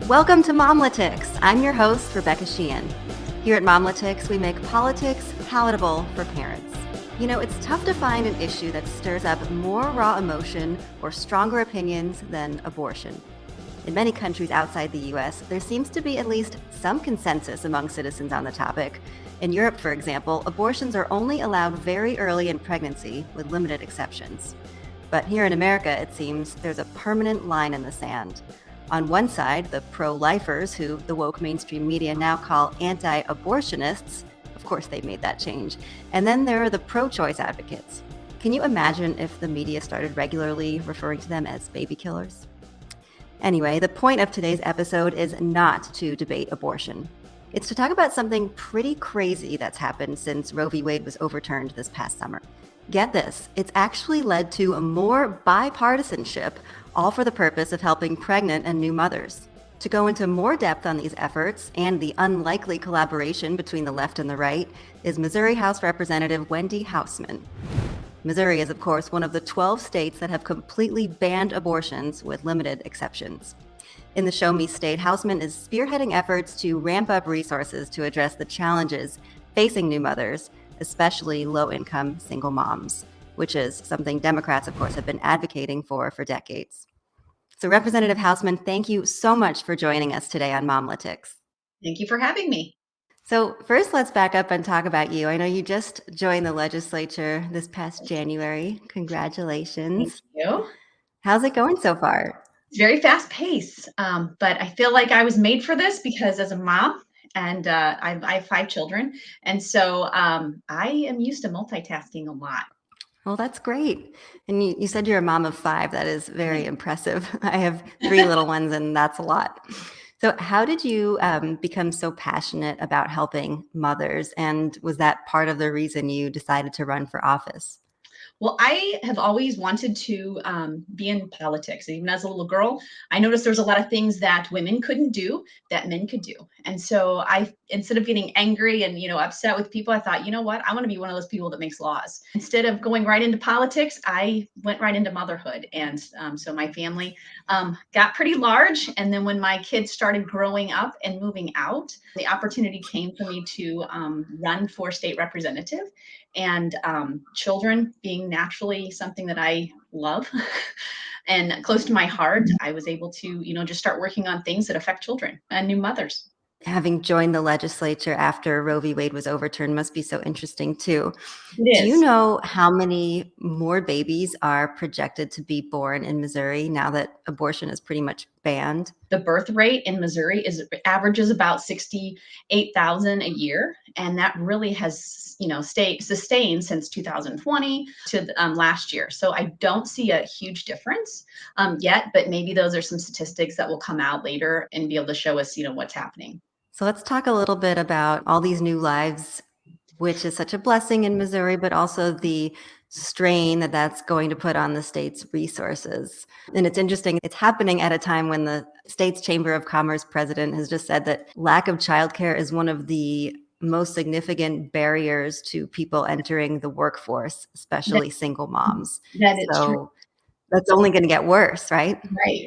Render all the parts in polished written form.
Welcome to Momlitics. I'm your host, Rebecca Sheehan. Here at Momlitics, we make politics palatable for parents. You know, it's tough to find an issue that stirs up more raw emotion or stronger opinions than abortion. In many countries outside the US, there seems to be at least some consensus among citizens on the topic. In Europe, for example, abortions are only allowed very early in pregnancy, with limited exceptions. But here in America, it seems there's a permanent line in the sand. On one side, the pro-lifers, who the woke mainstream media now call anti-abortionists. Of course, they made that change. And then there are the pro-choice advocates. Can you imagine if the media started regularly referring to them as baby killers? Anyway, the point of today's episode is not to debate abortion. It's to talk about something pretty crazy that's happened since Roe v. Wade was overturned this past summer. Get this, it's actually led to more bipartisanship, all for the purpose of helping pregnant and new mothers. To go into more depth on these efforts and the unlikely collaboration between the left and the right is Missouri House Representative Wendy Hausman. Missouri is, of course, one of the 12 states that have completely banned abortions with limited exceptions. In the Show Me State, Hausman is spearheading efforts to ramp up resources to address the challenges facing new mothers, especially low-income single moms, which is something Democrats, of course, have been advocating for decades. So Representative Hausman, thank you so much for joining us today on Momlitics. Thank you for having me. So first, let's back up and talk about you. I know you just joined the legislature this past January. Congratulations. Thank you. How's it going so far? It's very fast paced, but I feel like I was made for this because as a mom, and I have 5 children, and so I am used to multitasking a lot. Well, that's great. And you said you're a mom of 5. That is very impressive. I have 3 little ones, and that's a lot. So how did you become so passionate about helping mothers? And was that part of the reason you decided to run for office? Well, I have always wanted to be in politics. Even as a little girl, I noticed there was a lot of things that women couldn't do that men could do. And so instead of getting angry and, upset with people, I thought, you know what? I want to be one of those people that makes laws. Instead of going right into politics, I went right into motherhood. And so my family got pretty large. And then when my kids started growing up and moving out, the opportunity came for me to run for state representative. And children being naturally something that I love and close to my heart, I was able to, just start working on things that affect children and new mothers. Having joined the legislature after Roe v. Wade was overturned must be so interesting too. It Do you is. know how many more babies are projected to be born in Missouri now that abortion is pretty much banned? The birth rate in Missouri averages about 68,000 a year, and that really has stayed sustained since 2020 to last year. So I don't see a huge difference yet, but maybe those are some statistics that will come out later and be able to show us what's happening. So let's talk a little bit about all these new lives, which is such a blessing in Missouri, but also the strain that that's going to put on the state's resources. And it's interesting, it's happening at a time when the state's Chamber of Commerce president has just said that lack of childcare is one of the most significant barriers to people entering the workforce, especially single moms. That is true. So that's only going to get worse, right?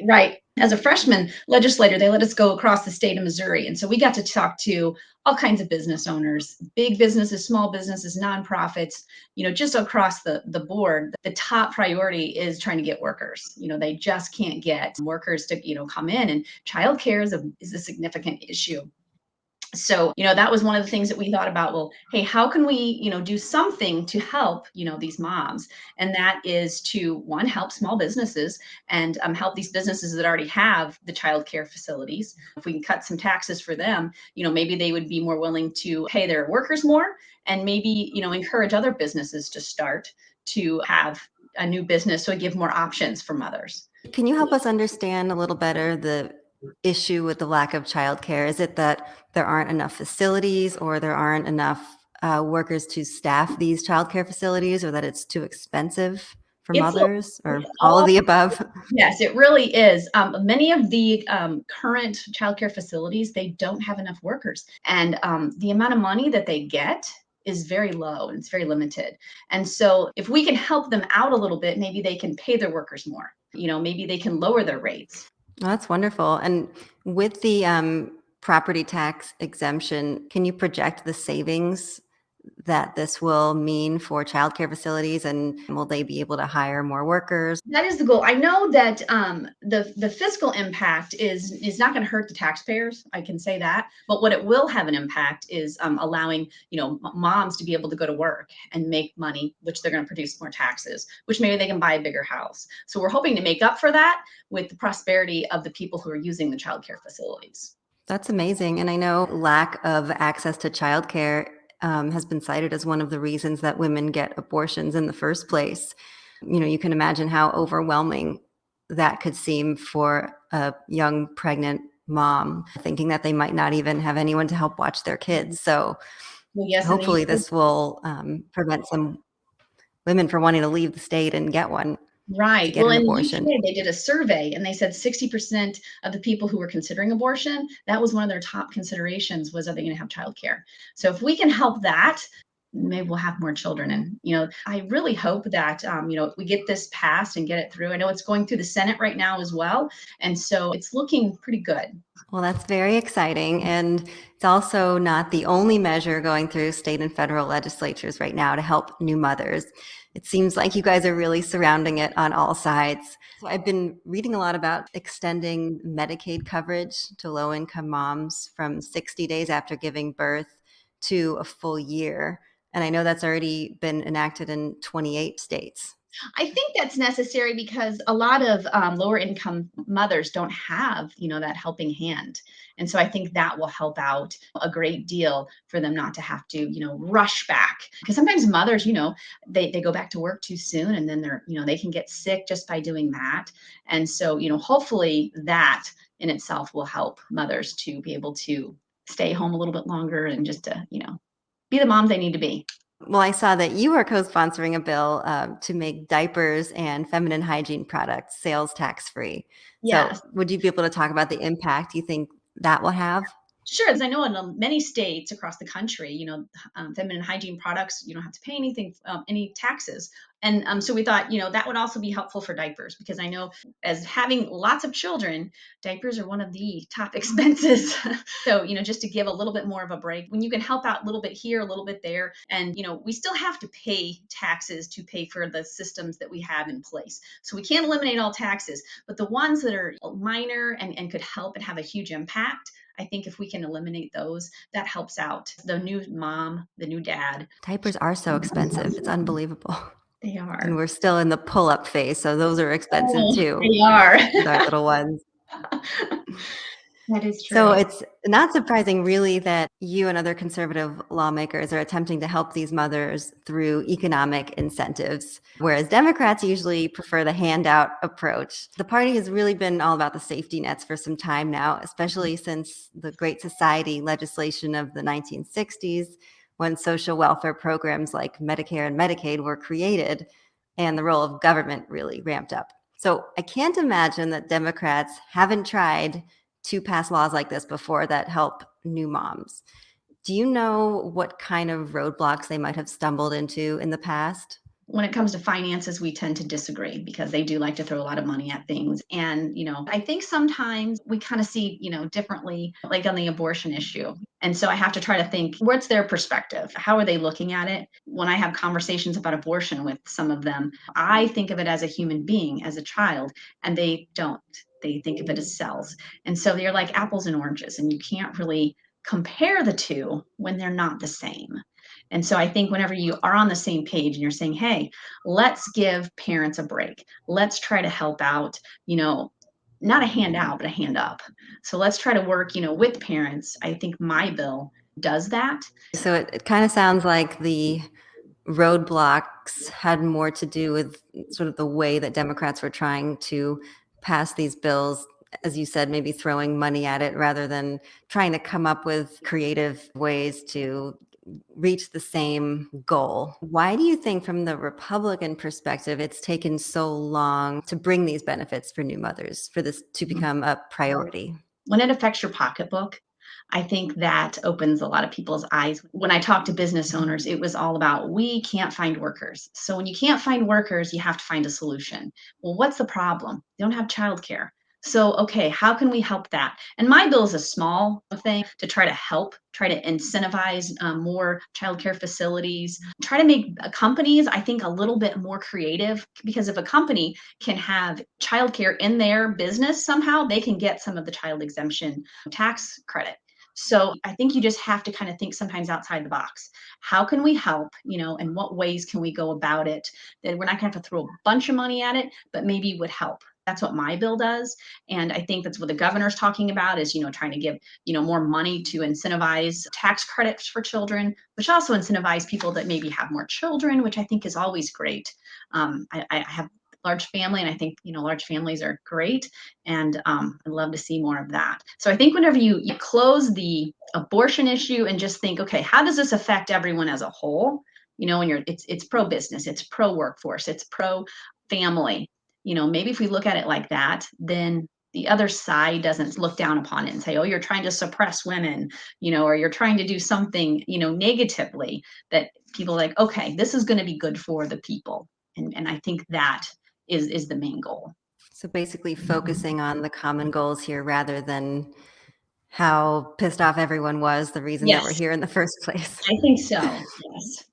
Right. As a freshman legislator, they let us go across the state of Missouri. And so we got to talk to all kinds of business owners, big businesses, small businesses, nonprofits, just across the board. The top priority is trying to get workers. They just can't get workers to, come in, and childcare is a significant issue. So, that was one of the things that we thought about. Well, hey, how can we, do something to help, these moms? And that is to, one, help small businesses and help these businesses that already have the childcare facilities. If we can cut some taxes for them, maybe they would be more willing to pay their workers more, and maybe, encourage other businesses to start to have a new business, so give more options for mothers. Can you help us understand a little better the issue with the lack of childcare? Is it that there aren't enough facilities, or there aren't enough workers to staff these childcare facilities, or that it's too expensive for mothers, or all of the above? Yes, it really is. Many of the current childcare facilities, they don't have enough workers, and the amount of money that they get is very low, and it's very limited. And so if we can help them out a little bit, maybe they can pay their workers more. Maybe they can lower their rates. Oh, that's wonderful. And With the property tax exemption, can you project the savings that this will mean for childcare facilities, and will they be able to hire more workers? That is the goal. I know that the fiscal impact is not going to hurt the taxpayers. I can say that. But what it will have an impact is allowing moms to be able to go to work and make money, which they're going to produce more taxes, which maybe they can buy a bigger house. So we're hoping to make up for that with the prosperity of the people who are using the childcare facilities. That's amazing. And I know lack of access to childcare has been cited as one of the reasons that women get abortions in the first place. You can imagine how overwhelming that could seem for a young pregnant mom, thinking that they might not even have anyone to help watch their kids. So Well, yes, in the hopefully this will prevent some women from wanting to leave the state and get one to Right. get Well, an in the abortion. UK, they did a survey and they said 60% of the people who were considering abortion, that was one of their top considerations was, are they going to have childcare? So if we can help that, maybe we'll have more children. And, I really hope that, we get this passed and get it through. I know it's going through the Senate right now as well. And so it's looking pretty good. Well, that's very exciting. And it's also not the only measure going through state and federal legislatures right now to help new mothers. It seems like you guys are really surrounding it on all sides. So I've been reading a lot about extending Medicaid coverage to low income moms from 60 days after giving birth to a full year. And I know that's already been enacted in 28 states. I think that's necessary because a lot of lower income mothers don't have, that helping hand. And so I think that will help out a great deal for them not to have to, rush back. Because sometimes mothers, they go back to work too soon and then they can get sick just by doing that. And so, hopefully that in itself will help mothers to be able to stay home a little bit longer and just to, be the moms they need to be. Well, I saw that you are co-sponsoring a bill to make diapers and feminine hygiene products sales tax free. So, Yes. would you be able to talk about the impact you think that will have? Sure, as I know in many states across the country, feminine hygiene products, you don't have to pay anything, any taxes. And so we thought, that would also be helpful for diapers because I know as having lots of children, diapers are one of the top expenses. So, just to give a little bit more of a break, when you can help out a little bit here, a little bit there. And, we still have to pay taxes to pay for the systems that we have in place. So we can't eliminate all taxes, but the ones that are minor and could help and have a huge impact, I think if we can eliminate those, that helps out the new mom, the new dad. Diapers are so expensive. It's unbelievable. They And are. we're still in the pull-up phase, so those are expensive Oh, too they are. with our little ones. That is So true. it's not surprising, really, that you and other conservative lawmakers are attempting to help these mothers through economic incentives, whereas Democrats usually prefer the handout approach. The party has really been all about the safety nets for some time now, especially since the Great Society legislation of the 1960s, when social welfare programs like Medicare and Medicaid were created and the role of government really ramped up. So I can't imagine that Democrats haven't tried to pass laws like this before that help new moms. Do you know what kind of roadblocks they might have stumbled into in the past? When it comes to finances, we tend to disagree because they do like to throw a lot of money at things. And, I think sometimes we kind of see, differently, like on the abortion issue. And so I have to try to think what's their perspective? How are they looking at it? When I have conversations about abortion with some of them, I think of it as a human being, as a child, and they don't. They think of it as cells. And so they're like apples and oranges, and you can't really compare the two when they're not the same. And so I think whenever you are on the same page and you're saying, hey, let's give parents a break, let's try to help out, not a hand out, but a hand up. So let's try to work, with parents. I think my bill does that. So it kind of sounds like the roadblocks had more to do with sort of the way that Democrats were trying to pass these bills, as you said, maybe throwing money at it rather than trying to come up with creative ways to reach the same goal. Why do you think, from the Republican perspective, it's taken so long to bring these benefits for new mothers, for this to become a priority? When it affects your pocketbook, I think that opens a lot of people's eyes. When I talk to business owners, it was all about we can't find workers. So when you can't find workers, you have to find a solution. Well, what's the problem? They don't have childcare. So, okay, how can we help that? And my bill is a small thing to try to help, try to incentivize more childcare facilities, try to make companies, I think, a little bit more creative. Because if a company can have childcare in their business somehow, they can get some of the child exemption tax credit. So I think you just have to kind of think sometimes outside the box. How can we help? And what ways can we go about it? That we're not going to have to throw a bunch of money at it, but maybe would help. That's what my bill does. And I think that's what the governor's talking about is, trying to give, more money to incentivize tax credits for children, which also incentivize people that maybe have more children, which I think is always great. I have a large family, and I think, large families are great. And I'd love to see more of that. So I think whenever you close the abortion issue and just think, okay, how does this affect everyone as a whole? When it's pro business, it's pro workforce, it's pro family. Maybe if we look at it like that, then the other side doesn't look down upon it and say, oh, you're trying to suppress women, or you're trying to do something, negatively, that people are like, okay, this is going to be good for the people. And I think that is the main goal. So basically focusing on the common goals here rather than how pissed off everyone was, the reason that we're Yes, here in the first place. I think so. Yes.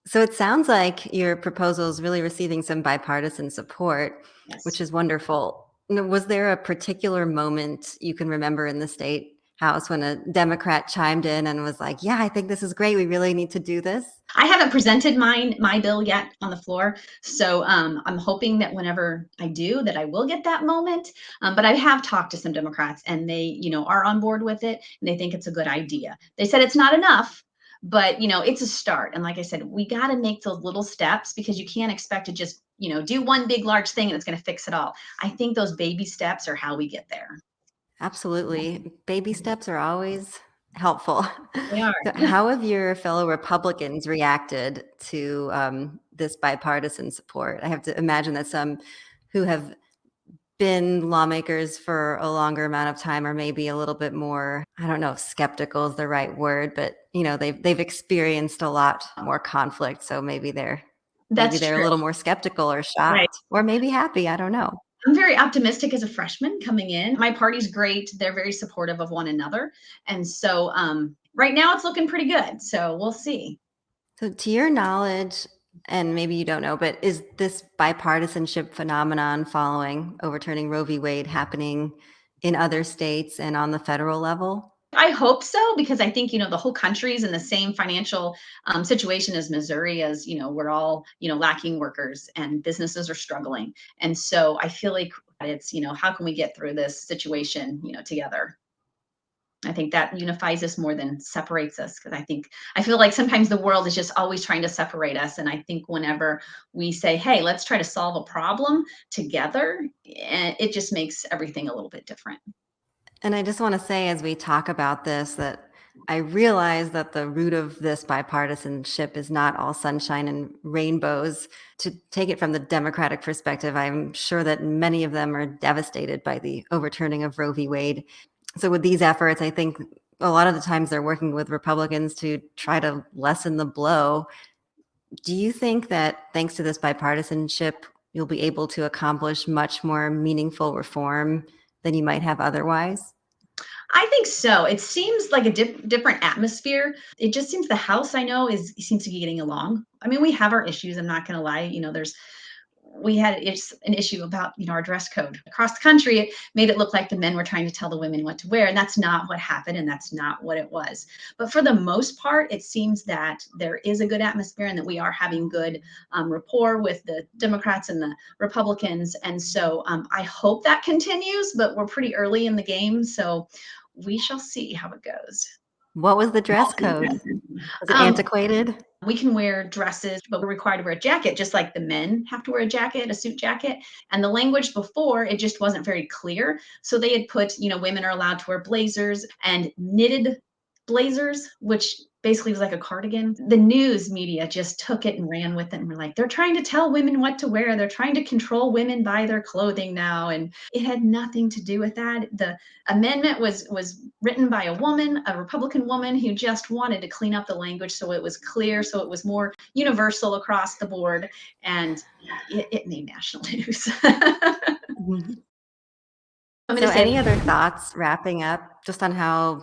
So it sounds like your proposal is really receiving some bipartisan support, which Yes. is wonderful. Was there a particular moment you can remember in the state house when a Democrat chimed in and was like, yeah, I think this is great. We really need to do this? I haven't presented my bill yet on the floor, so I'm hoping that whenever I do, that I will get that moment. But I have talked to some Democrats, and they, are on board with it, and they think it's a good idea. They said it's not enough, but it's a start. And like I said, we got to make those little steps, because you can't expect to just do one big large thing and it's going to fix it all. I think those baby steps are how we get there. Absolutely. Baby steps are always helpful. They are. So how have your fellow Republicans reacted to this bipartisan support? I have to imagine that some who have been lawmakers for a longer amount of time are maybe a little bit more, I don't know if skeptical is the right word, but they've experienced a lot more conflict. So maybe That's they're a true. little more skeptical or Right. shocked or maybe happy. I don't know. I'm very optimistic as a freshman coming in. My party's great. They're very supportive of one another. And so right now it's looking pretty good. So we'll see. So, to your knowledge, and maybe you don't know, but is this bipartisanship phenomenon following overturning Roe v. Wade happening in other states and on the federal level? I hope so, because I think, the whole country's in the same financial situation as Missouri, as, we're all, lacking workers and businesses are struggling. And so I feel like it's, how can we get through this situation, together? I think that unifies us more than separates us, because I feel like sometimes the world is just always trying to separate us. And I think whenever we say, hey, let's try to solve a problem together, it just makes everything a little bit different. And I just want to say, as we talk about this, that I realize that the root of this bipartisanship is not all sunshine and rainbows. To take it from the Democratic perspective, I'm sure that many of them are devastated by the overturning of Roe v. Wade. So with these efforts, I think a lot of the times they're working with Republicans to try to lessen the blow. Do you think that thanks to this bipartisanship, you'll be able to accomplish much more meaningful reform than you might have otherwise? I think so. It seems like a different atmosphere. It just seems the House, I know, seems to be getting along. I mean, we have our issues. I'm not going to lie. We had an issue about our dress code across the country. It made it look like the men were trying to tell the women what to wear, and that's not what happened, and that's not what it was. But for the most part, it seems that there is a good atmosphere, and that we are having good rapport with the Democrats and the Republicans. And so I hope that continues, but we're pretty early in the game, so we shall see how it goes. What was the dress code? Was it um, antiquated? we can wear dresses, but we're required to wear a jacket, just like the men have to wear a jacket, a suit jacket. And the language before, it just wasn't very clear. So they had put, women are allowed to wear blazers and knitted blazers, which basically was like a cardigan. The news media just took it and ran with it, and were like, they're trying to tell women what to wear. They're trying to control women by their clothing now. And it had nothing to do with that. The amendment was written by a woman, a Republican woman, who just wanted to clean up the language so it was clear, so it was more universal across the board, and it made national news. Mhm. I'm So going to say, any other thoughts wrapping up just on how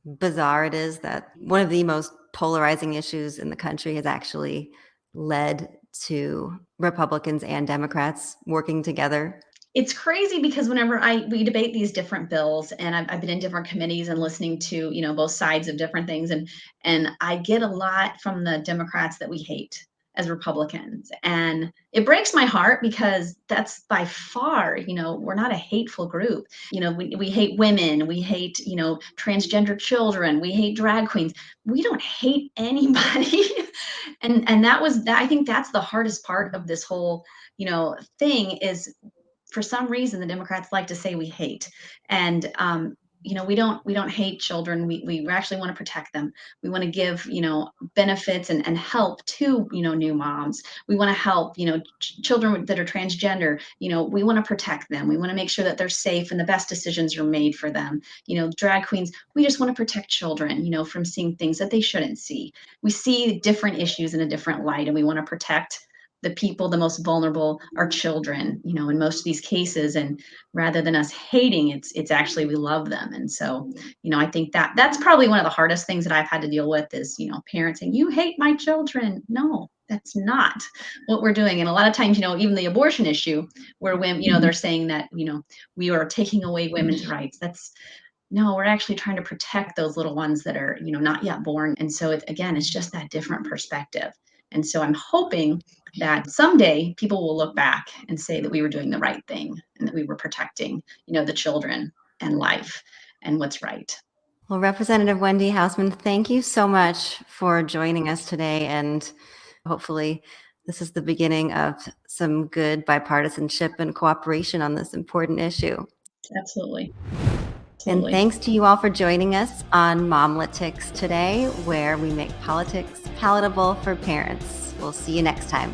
bizarre it is that one of the most polarizing issues in the country has actually led to Republicans and Democrats working together? it's crazy because whenever we debate these different bills, and I've been in different committees and listening to both sides of different things, and I get a lot from the Democrats that we hate as Republicans, and it breaks my heart because that's by far, we're not a hateful group. We hate women, we hate transgender children, we hate drag queens. We don't hate anybody. And that was that. I think that's the hardest part of this whole thing is, for some reason the Democrats like to say we hate. And we don't hate children. We actually want to protect them. We want to give benefits and help to new moms. We want to help children that are transgender. We want to protect them. We want to make sure that they're safe and the best decisions are made for them. Drag queens, we just want to protect children from seeing things that they shouldn't see. We see different issues in a different light, and we want to protect the people, the most vulnerable, are children, in most of these cases. And rather than us hating, it's actually we love them. And so, I think that's probably one of the hardest things that I've had to deal with is, parents saying, you hate my children. No, that's not what we're doing. And a lot of times, even the abortion issue, where women, they're saying that, we are taking away women's rights. That's No, we're actually trying to protect those little ones that are, not yet born. And so it's just that different perspective. And so I'm hoping that someday people will look back and say that we were doing the right thing and that we were protecting, the children and life and what's right. Well, Representative Wendy Hausman, thank you so much for joining us today. And hopefully, this is the beginning of some good bipartisanship and cooperation on this important issue. Absolutely. And Absolutely. thanks to you all for joining us on Momlitics today, where we make politics palatable for parents. We'll see you next time.